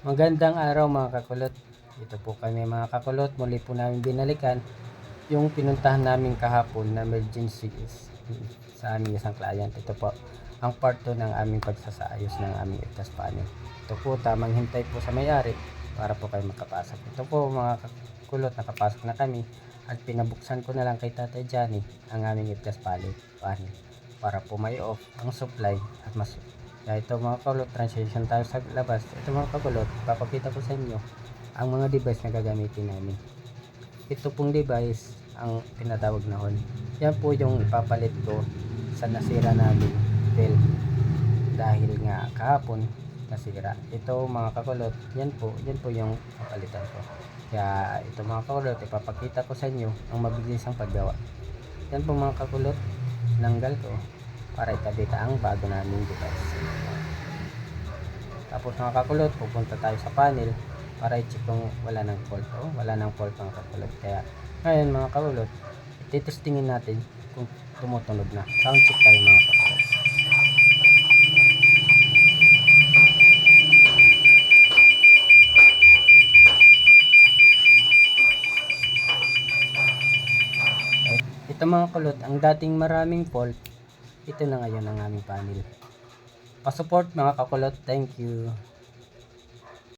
Magandang araw mga kakulot. Ito po kami mga kakulot. Muli po namin binalikan yung pinuntahan namin kahapon na emergency sa aming isang client. Ito po ang part 2 ng aming pagsasaayos ng aming exhaust panel. Ito po tamang hintay po sa may-ari para po kayo makapasok. Ito po mga kakulot, nakapasok na kami at pinabuksan ko na lang kay Tatay Johnny ang aming exhaust panel para po may off ang supply at mas. Kaya ito mga kakulot, transition tayo sa labas. Ito mga kakulot, papakita ko sa inyo ang mga device na gagamitin namin. Ito pong device ang tinatawag na horn. Yan po yung ipapalit ko sa nasira namin belt dahil nga kahapon nasira. Ito mga kakulot, yan po yung papalitan ko. Kaya ito mga kakulot, ipapakita ko sa inyo ang mabilis ang paggawa. Yan po mga kakulot, nanggal ko para ikabita ang bago naming device. Tapos mga kakulot, pupunta tayo sa panel para i-check kung wala nang fault. Wala nang fault mga kakulot. Kaya ngayon mga kakulot, titestingin natin kung tumutunog na. Sound check tayo mga kakulot. Ito mga kulot, ang dating maraming fault, ito na ngayon ang aming panel. Pa-support mga kakulot, thank you.